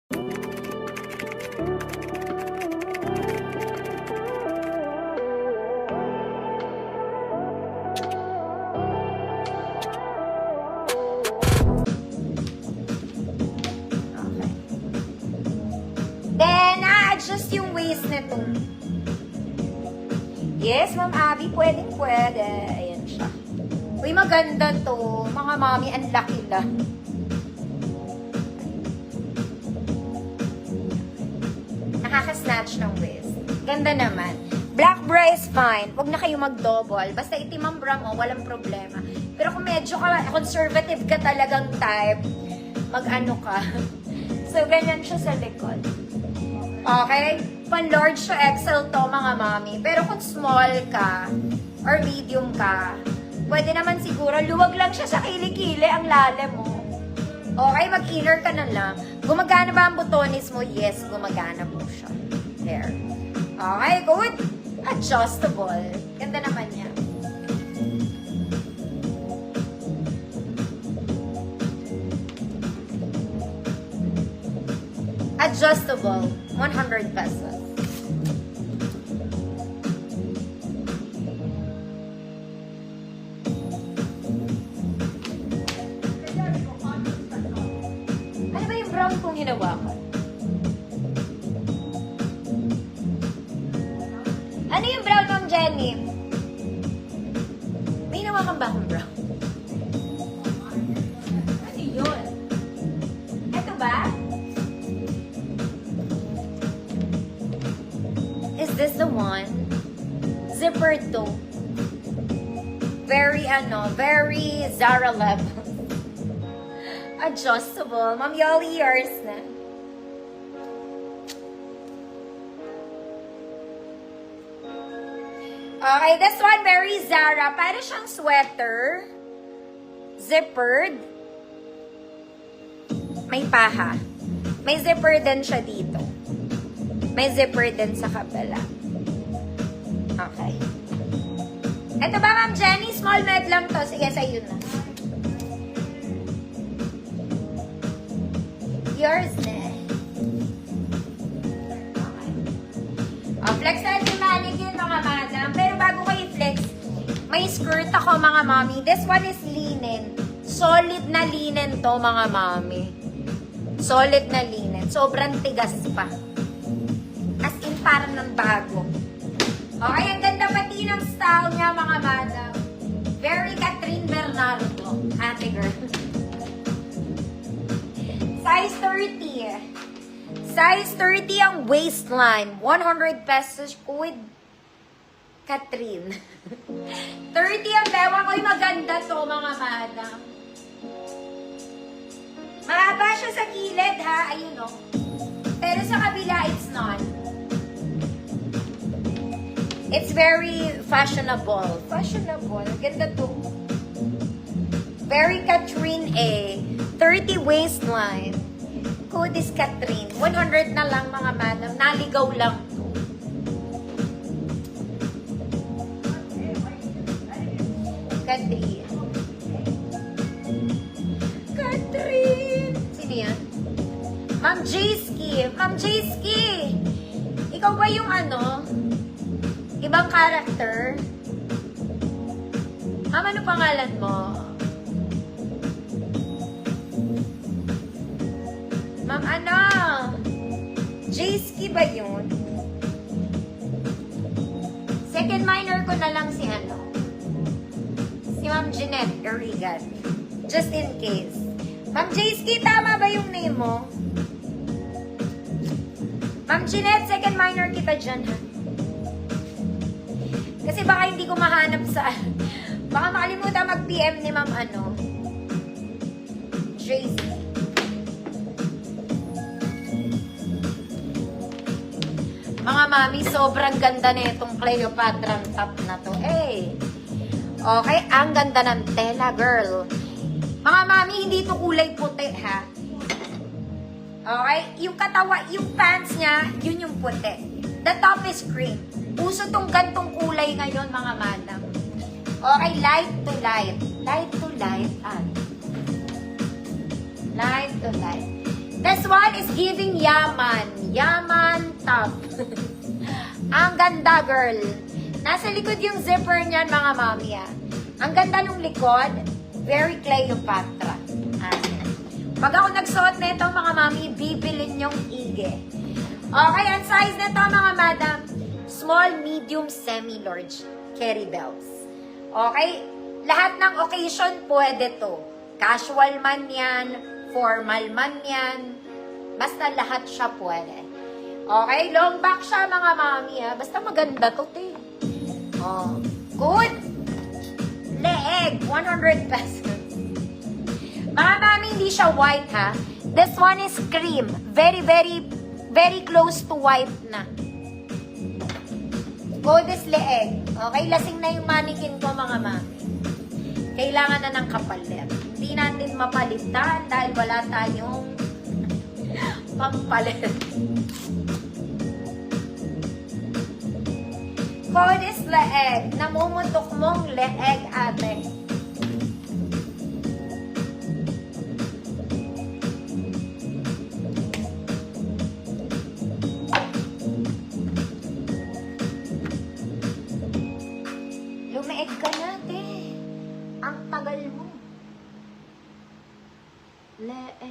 Then, adjust yung waist nito. Yes, Ma'am Abby, pwede. Ayan siya. Uy, maganda to. Mga mami, ang laki lang. Nakaka-snatch ng waist. Ganda naman. Black bra is fine. Huwag na kayo mag-double. Basta itim ang bra mo, walang problema. Pero kung medyo conservative ka talagang type, mag-ano ka. So, ganyan siya sa likod. Okay? Pan large to XL to, mga mami. Pero kung small ka, or medium ka, pwede naman siguro, luwag lang siya sa kilikili, ang lalim mo. Okay, mag-inner ka na lang. Gumagana ba ang butones mo? Yes, gumagana po siya. There. Okay, good. Adjustable. Ganda naman niya. Adjustable. 100 pesos. Ano ba yung brown kong hinawakan? Ano yung brown, Ma'am Jenny? May hinawakan ba akong brown? Ano yun? Ito ba? Is this the one? Zipper 2. Very Zara level. Adjustable. Ma'am Yoli, yours na. Okay, this one, very Zara. Para siyang sweater. Zippered. May paha. May zipper din siya dito. May zipper din sa kabila. Okay. Ito ba, Ma'am Jenny? Small med lang to. Sige, sa'yo na. Yours na. Okay. Flex natin yung mannequin, mga madam. Pero bago ko i-flex, may skirt ako, mga mami. This one is linen. Solid na linen to, mga mami. Solid na linen. Sobrang tigas pa. As in, parang ng bago. Okay, ang ganda pati ng style niya, mga madam. Very Catherine Bernardo. Ate girl. Size 30. Size 30 ang waistline. 100 pesos with Catherine. 30 ang bewa ko'y maganda to, mga madam. Mahaba siya sa gilid, ha? Ayun, o. Pero sa kabila, it's not. It's very fashionable. Fashionable. Ganda to. Very Catherine A. 30 waistline. Code is Catherine. 100 na lang, mga madam. Naligaw lang to. Catherine. Catherine. Sino yan? Ma'am J-Ski. Ma'am J-Ski. Ikaw ba yung ano? Ibang character? Ma'am, ano pangalan mo? Ma'am, ano? J-Ski ba yun? Second minor ko na lang si ano? Si Ma'am Jeanette Garrigan. Just in case. Ma'am J-Ski, tama ba yung name mo? Ma'am Jeanette, second minor kita dyan, ha? Kasi baka hindi ko mahanap sa... Baka makalimutan mag-PM ni Ma'am ano? J-Ski. Mga mami, sobrang ganda na itong Cleopatra top na to. Eh. Okay, ang ganda ng tela, girl. Mga mami, hindi ito kulay puti, ha? Okay? Yung katawa, yung pants niya, yun yung puti. The top is cream. Uso tong gantong kulay ngayon, mga madam. Okay, light to light. Light to light. Light to light. This one is giving yaman. Yaman top. Ang ganda, girl. Nasa likod yung zipper niyan, mga mami, ah. Ang ganda ng likod. Very Cleopatra. Ayan. Pag ako nagsuot na ito, mga mami, bibilin yung ige. Okay, ang size na ito, mga madam. Small, medium, semi-large. Carry belts. Okay? Lahat ng occasion, pwede to. Casual man yan, formal man yan. Basta lahat siya pwede. Okay? Long back siya, mga mami, ha? Basta maganda to, te. Oh. Good. Leeg, 100 pesos. Mga mami, hindi siya white, ha? This one is cream. Very, very, very close to white na. Goddess leeg. Okay, lasing na yung mannequin ko, mga mami. Kailangan na ng kapalit. Hindi natin mapalitan dahil wala tayong pampalit. Goddess leeg. Namumutok mong leeg, ate. Lumeeg ka na, te. Ang tagal mo. Leeg.